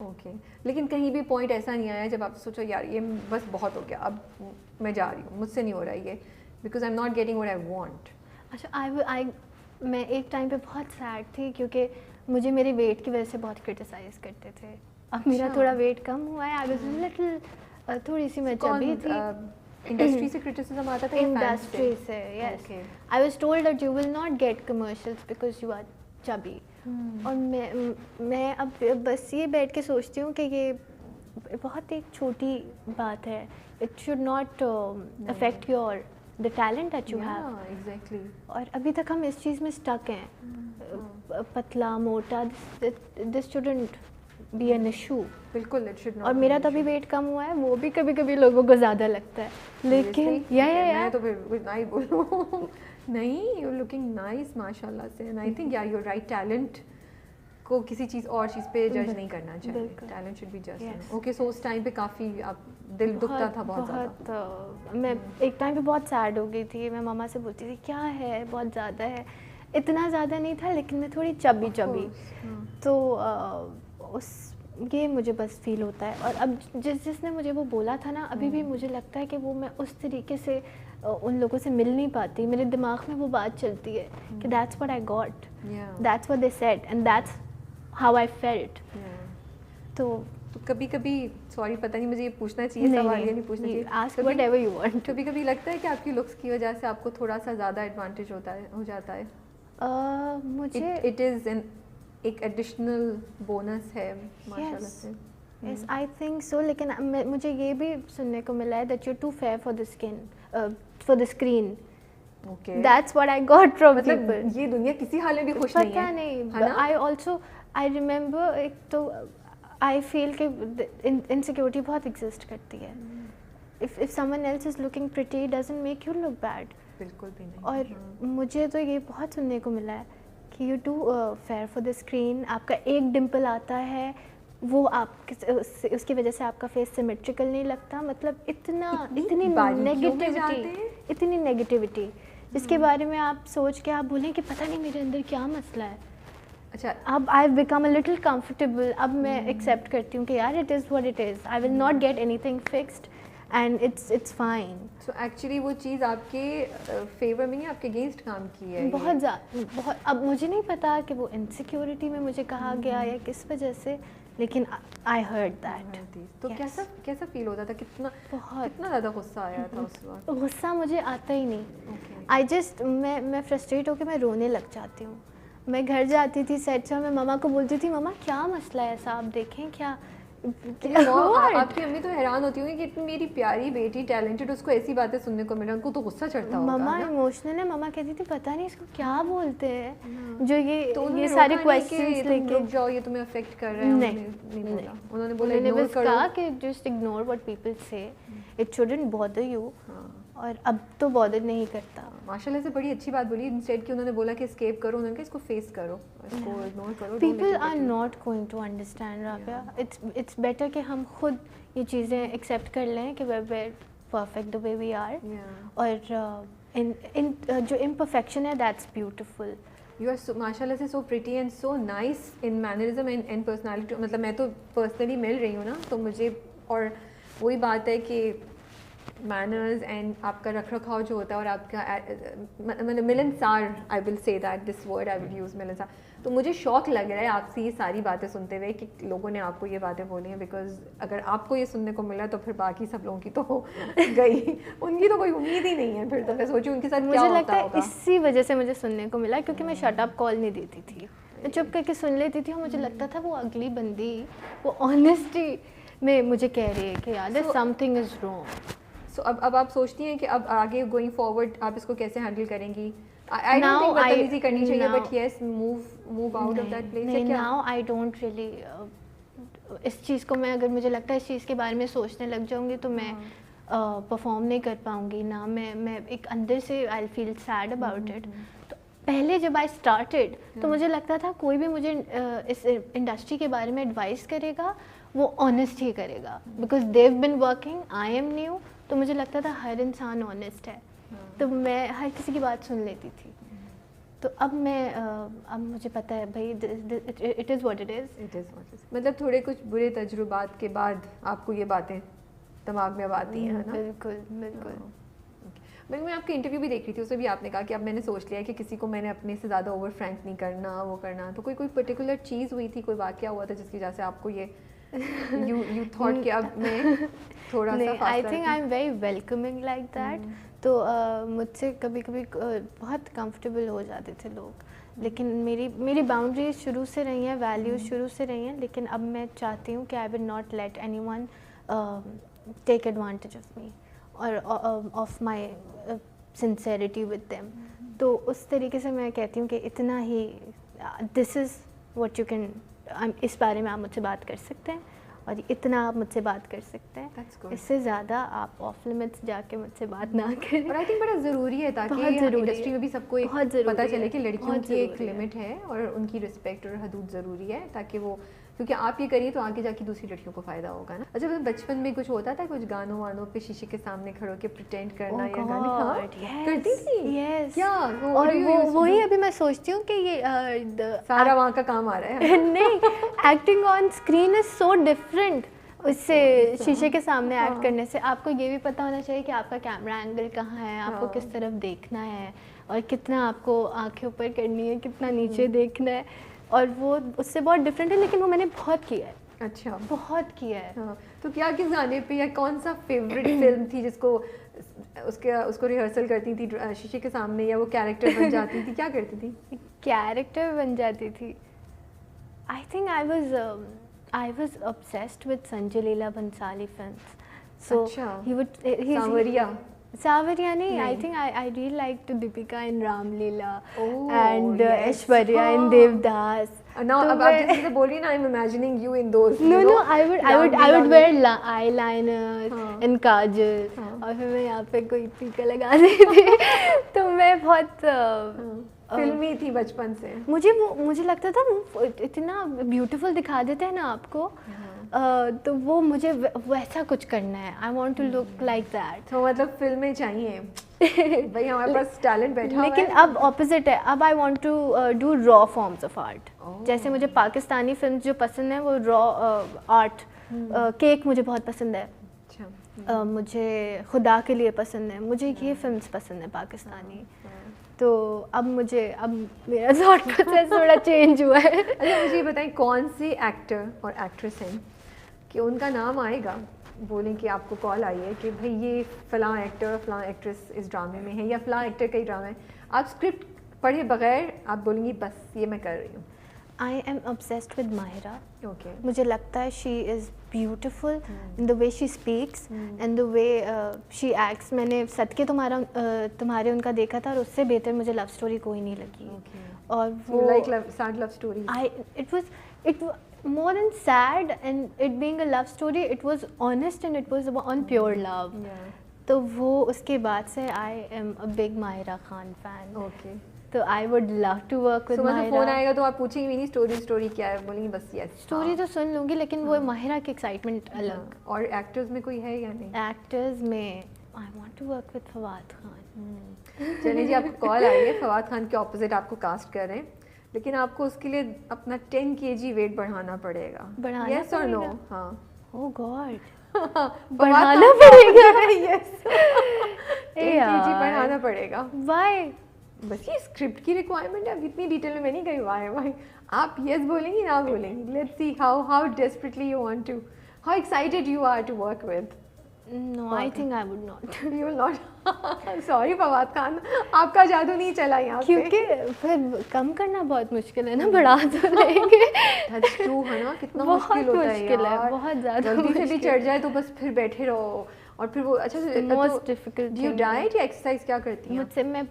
Okay. لیکن کہیں بھی پوائنٹ ایسا نہیں آیا جب آپ سوچو یار یہ بس بہت ہو گیا, اب میں جا رہی ہوں, مجھ سے نہیں ہو رہا یہ, because I am not getting what I want. اچھا میں ایک ٹائم پہ بہت سیڈ تھی کیونکہ مجھے میرے ویٹ کی وجہ سے بہت کرٹیسائز کرتے تھے. اب میرا تھوڑا ویٹ کم ہوا ہے, آئی واز لٹل تھوڑی سی میں چبی تھی. انڈسٹری سے کرٹیسزم آتا تھا, انڈسٹری سے, yes. I was told that you will not get commercials because you are chubby. اور میں اب بس یہ بیٹھ کے سوچتی ہوں کہ یہ بہت ایک چھوٹی بات ہے. It should not affect your the talent that you have. Exactly. اور ابھی تک ہم اس چیز میں اسٹک ہیں, پتلا موٹا, this shouldn't be an issue. بالکل it should not. اور میرا تبھی ویٹ کم ہوا ہے, وہ بھی کبھی کبھی لوگوں کو زیادہ لگتا ہے, لیکن میں تو پھر نہیں بولوں. نہیں, you're looking nice ماشاء اللہ سے, and I think yeah you're right, talent کو کسی چیز اور چیز پہ جج نہیں کرنا چاہیے. Talent should be just. Okay, so اس ٹائم پہ کافی آپ دل دکھتا تھا بہت زیادہ. میں ایک ٹائم پہ بہت سیڈ ہو گئی تھی. میں ماما سے بولتی تھی کیا ہے, بہت زیادہ ہے. اتنا زیادہ نہیں تھا لیکن میں تھوڑی چبی. تو اس یہ مجھے بس فیل ہوتا ہے. اور اب جس نے مجھے وہ بولا تھا نا, ابھی بھی مجھے لگتا ہے کہ وہ میں اس طریقے سے ان لوگوں سے مل نہیں پاتی. میرے دماغ میں وہ بات چلتی ہے کہ that's what I got, that's what they said and that's how I felt. تو کبھی کبھی سوری پتہ نہیں مجھے یہ پوچھنا چاہیے سوال یا نہیں پوچھنا چاہیے, ask what ever you want. کبھی کبھی لگتا ہے کہ آپ کی لکس کی وجہ سے آپ کو تھوڑا سا زیادہ ایڈوانٹیج ہو جاتا ہے. مجھے اٹ از ایک ایڈیشنل بونس ہے ماشاء اللہ سے. Yes I think so. لیکن مجھے یہ بھی سننے کو ملا ہے that you too fair for the skin, for the screen. That's what I got from people. یہ دنیا کسی حال میں بھی خوش نہیں ہے. پتہ نہیں. آئی آلسو آئی ریممبر, ایک تو آئی فیل کہ انسیکیورٹی بہت ایگزسٹ کرتی ہے. if someone else is looking pretty it doesn't make you look bad. بالکل بھی نہیں. اور مجھے تو یہ بہت سننے کو ملا ہے کہ you do fair for the screen. آپ کا ایک ڈمپل آتا ہے, وہ آپ اس کی وجہ سے آپ کا فیس سیمیٹریکل نہیں لگتا. مطلب اتنی نیگیٹیوٹی جس کے بارے میں آپ سوچ کے آپ بولیں کہ پتہ نہیں میرے اندر کیا مسئلہ ہے. اچھا, اب I have become a little comfortable. اب میں ایکسیپٹ کرتی ہوں کہ یار it is what it is. I will not get anything fixed and it's fine. So actually وہ چیز آپ کے فیور میں نہیں, آپ کے اگینسٹ کام کی ہے بہت زیادہ. اب مجھے نہیں پتا کہ وہ انسیکیورٹی میں مجھے کہا گیا یا کس وجہ سے, لیکن آئی ہرڈ دیٹ. تو کیسا فیل ہوتا تھا, کتنا زیادہ غصہ آیا تھا اس وقت؟ غصہ مجھے آتا ہی نہیں. میں فرسٹریٹ ہو کے میں رونے لگ جاتی ہوں. میں گھر جاتی تھی سیٹ سے, میں ماما کو بولتی تھی ماما کیا مسئلہ ہے ایسا, آپ دیکھیں کیا. آپ کی امی تو حیران ہوتی ہوں گی کہ اتنی میری پیاری بیٹی ٹیلنٹڈ, اس کو ایسی باتیں سننے کو ملا, ان کو تو غصہ چڑھتا ہوگا. ماما ایموشنل ہے. ماما کہتی تھی پتہ نہیں اس کو کیا بولتے ہیں جو یہ سارے کویسچنس لے کے جاؤ, یہ تمہیں افیکٹ کر رہا ہے. انہوں نے بولا اگنور کرو, کہا کہ جسٹ اگنور واٹ پیپل سے, اٹ شوڈنٹ بادر یو. اور اب تو بادر نہیں کرتا. ماشاء اللہ سے بڑی اچھی بات بولی. انسٹیڈ کہ انہوں نے بولا کہ اسکیپ کرو, انہوں نے کہا اس کو فیس کرو, اس کو اگنور کرو. People are not going to understand Rabia. It's better کہ ہم خود یہ چیزیں ایکسیپٹ کر لیں کہ we're perfect the way we are. اور جو امپرفیکشن ہے دیٹس بیوٹیفل. یو آر ماشاء اللہ سے so pretty and so nice in mannerism and personality. مطلب میں تو پرسنلی مل رہی ہوں نا, تو مجھے, اور وہی بات ہے کہ مینرز اینڈ آپ کا رکھ رکھاؤ جو ہوتا ہے, اور آپ کا ملنسار, I will say that this word I will use, ملنسار. تو مجھے شوق لگ رہا ہے آپ سے یہ ساری باتیں سنتے ہوئے کہ لوگوں نے آپ کو یہ باتیں بولی ہیں, بیکاز اگر آپ کو یہ سننے کو ملا تو پھر باقی سب لوگوں کی تو گئی, ان کی تو کوئی امید ہی نہیں ہے. پھر تو میں سوچوں ان کے ساتھ کیا ہوتا ہوگا. اسی وجہ سے مجھے سننے کو ملا, کیونکہ میں شٹ اپ کال نہیں دیتی تھی, میں چپ کر کے سن لیتی تھی. اور مجھے لگتا تھا وہ اگلی بندی وہ آنیسٹی میں مجھے کہہ رہی ہے کہ یار سم تھنگ از رانگ. سو اب آپ سوچتی ہیں کہ اب آگے گوئنگ فارورڈ آپ اس کو کیسے ہینڈل کریں گی؟ I don't think بدتمیزی کرنی چاہیے, but yes, move out of that place. Now I don't really اس چیز کو, میں اگر مجھے لگتا ہے اس چیز کے بارے میں سوچنے لگ جاؤں گی تو میں پرفارم نہیں کر پاؤں گی نا. میں ایک اندر سے I'll feel sad about it. تو پہلے جب I started تو مجھے لگتا تھا کوئی بھی مجھے اس انڈسٹری کے بارے میں ایڈوائس کرے گا وہ آنیسٹ ہی کرے گا, because they've been working, I am new. تو مجھے لگتا تھا ہر انسان آنیسٹ ہے, تو میں ہر کسی کی بات سن لیتی تھی. تو اب مجھے پتہ ہے بھائی اٹ از واٹ اٹ از. مطلب تھوڑے کچھ برے تجربات کے بعد آپ کو یہ باتیں دماغ میں اب آتی ہیں نا. بالکل بالکل. میں آپ کا انٹرویو بھی دیکھ رہی تھی, اس میں بھی آپ نے کہا کہ اب میں نے سوچ لیا کہ کسی کو میں نے اپنے سے زیادہ اوور فرینک نہیں کرنا, وہ کرنا. تو کوئی پرٹیکولر چیز ہوئی تھی, کوئی واقعہ ہوا تھا جس کی وجہ سے آپ کو یہ یو تھاٹ کہ اب میں تھوڑا سا فاصلہ. I think I am very welcoming like that. تو مجھ سے کبھی کبھی بہت کمفرٹیبل ہو جاتے تھے لوگ, لیکن میری باؤنڈریز شروع سے رہی ہیں, ویلیوز شروع سے رہی ہیں, لیکن اب میں چاہتی ہوں کہ I will not let anyone take advantage of me اور of my sincerity with them. تو اس طریقے سے میں کہتی ہوں کہ اتنا ہی, this is what you can, اس بارے میں آپ مجھ سے بات کر سکتے ہیں اور اتنا آپ مجھ سے بات کر سکتے ہیں, اس سے زیادہ آپ آف لمٹس جا کے مجھ سے بات نہ کریں. اور آئی تھنک بڑا ضروری ہے تاکہ انڈسٹری میں بھی سب کو پتہ چلے کہ لڑکیوں کی ایک لمٹ ہے اور ان کی رسپیکٹ اور حدود ضروری ہے, تاکہ وہ, کیونکہ آپ یہ کریے تو آگے جا کے دوسری لڑکیوں کو فائدہ ہوگا نا. اچھا بچپن میں کچھ ہوتا تھا, کچھ گانوں وانوں پہ شیشے کے سامنے کھڑے ہو کے پریٹینڈ کرنا یا گانے کرتی تھی کیا؟ اور وہی ابھی میں سوچتی ہوں کہ یہ سارا وہاں کا کام آ رہا ہے. نہیں, acting on screen is so different اس سے شیشے کے سامنے ایکٹ کرنے سے. آپ کو یہ بھی پتہ ہونا چاہیے کہ آپ کا کیمرہ اینگل کہاں ہے, آپ کو کس طرف دیکھنا ہے, اور کتنا آپ کو آنکھیں اوپر کرنی ہے, کتنا نیچے دیکھنا ہے, اور وہ اس سے بہت ڈفرینٹ ہے, لیکن وہ میں نے بہت کیا ہے. اچھا, بہت کیا ہے. تو کیا کس گانے پہ یا کون سا فیوریٹ فلم تھی جس کو اس کو ریہرسل کرتی تھی شیشے کے سامنے, یا وہ کیریکٹر بن جاتی تھی, کیا کرتی تھی؟ کیریکٹر بن جاتی تھی. I think I was obsessed with Sanjay Leela Bhansali films. So he would Savarya nahi, I think I really liked Deepika in Ram Leela and Aishwarya in Devdas. Now ab aap jaise bol rahi na, I'm imagining you in those. No, I would wear eyeliner and kajal, اور پھر میں یہاں پہ کوئی ٹیکا لگا دیتی تھی. تو میں بہت فلمی تھی بچپن سے. مجھے لگتا تھا وہ اتنا بیوٹیفل دکھا دیتے ہیں نا آپ کو, تو وہ مجھے ویسا کچھ کرنا ہے. I want to look like that. تو مطلب فلمیں چاہیے بھائی, ہمارے پاس ٹیلنٹ بیٹھا ہوا ہے. لیکن اب اپوزٹ ہے, اب آئی وانٹ ٹو ڈو را فارمس آف آرٹ. جیسے مجھے پاکستانی فلمس جو پسند ہیں وہ را آرٹ, کیک مجھے بہت پسند ہے, مجھے خدا کے لیے پسند ہے, مجھے یہ فلمس پسند ہیں پاکستانی. تو اب میرا تھاٹ پروسیس تھوڑا چینج ہوا ہے. اچھا مجھے یہ بتائیں, کون سے ایکٹر اور ایکٹریس ہیں کہ ان کا نام آئے گا, بولیں کہ آپ کو کال آئی ہے کہ بھائی یہ فلاں ایکٹر اور فلاں ایکٹریس اس ڈرامے میں ہے, یا فلاں ایکٹر کا ہی ڈرامہ ہے, آپ اسکرپٹ پڑھے بغیر آپ بولیں گی بس یہ میں کر رہی ہوں؟ I am obsessed with Mahira. Okay. مجھے لگتا ہے she is beautiful in the way she speaks and the way she acts. میں نے صدقے تمہارے ان کا دیکھا تھا, اور اس سے بہتر مجھے لو اسٹوری کوئی نہیں لگی. اور وہ like sad love stories. It was more than sad, and it being a love story, it was honest and it was on pure love. تو وہ اس کے بعد سے I am a big Mahira Khan fan. Okay. تو I would love to work with Mahira. Phone آئے گا تو آپ پوچھیں گے نہیں اسٹوری کیا ہے, بولیں گے بس یس. اسٹوری تو سن لوں گی, لیکن وہ ماہرہ کی ایکسائٹمنٹ الگ. اور ایکٹرز میں کوئی ہے یا نہیں؟ ایکٹرز میں I want to work with Fawad Khan. چلیے جی, آپ کو کال آئی ہے, فواد خان کے اپوزٹ آپ کو کاسٹ کر رہے ہیں, لیکن آپ کو اس کے لیے اپنا 10 kg ویٹ بڑھانا پڑے گا. یس اور نو؟ ہاں. او گاڈ, بڑھانا پڑے گا. یس, 10 kg بڑھانا پڑے گا. وائی؟ بس یہ اسکرپٹ کی ریکوائرمنٹ ہے, اب اتنی ڈیٹیل میں نہیں گئی. وائی بھائی, آپ یس بولیں گی نہ بولیں گی. Let's see how desperately you want to, how excited you are to work with. No, I think I would not. You will not. Sorry Fawad Khan, آپ کا جادو نہیں چلا یہاں پہ. کیونکہ پھر کم کرنا بہت مشکل ہے نا, بڑھا تو لیں گے. That's true ہے نا, کتنا مشکل ہوتا ہے یار, بہت زیادہ. جلدی سے بھی چڑھ جائے تو بس پھر بیٹھے رہو, اور پھر وہ اچھا most difficult. Do you diet یا ایکسرسائز کیا کرتی ہیں؟ مجھ سے, میں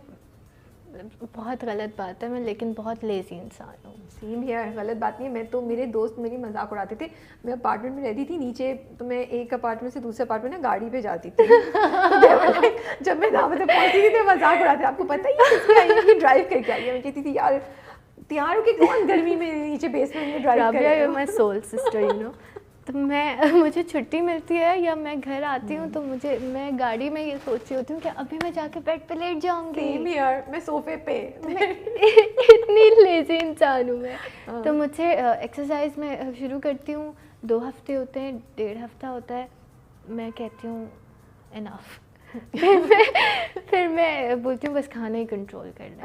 بہت غلط بات ہے, میں لیکن بہت لیزی انسان ہوں. سیم ہیئر, غلط بات نہیں ہے. میں تو, میرے دوست میری مذاق اڑاتے تھے, میں اپارٹمنٹ میں رہتی تھی نیچے, تو میں ایک اپارٹمنٹ سے دوسرے اپارٹمنٹ نا گاڑی پہ جاتی تھی. جب میں دعوت پہ پہنچتی تھی تو مذاق اڑاتے, آپ کو پتہ ہی ڈرائیو کر کے آئی ہے. میں کہتی تھی یار تیار ہو کے کون گرمی میں نیچے بیسمنٹ میں ڈرائیو کر رہا ہے. مائی سول سسٹر, یو نو. تو مجھے چھٹی ملتی ہے یا میں گھر آتی ہوں تو میں گاڑی میں یہ سوچ رہی ہوتی ہوں کہ ابھی میں جا کے بیڈ پہ لیٹ جاؤں گی. سیم یار, میں صوفے پہ, اتنی لیزی انسان ہوں میں. تو مجھے ایکسرسائز میں شروع کرتی ہوں, 2 ہفتے ہوتے ہیں, 1.5 ہفتہ ہوتا ہے, میں کہتی ہوں انف. پھر میں بولتی ہوں بس کھانا ہی کنٹرول کرنا ہے.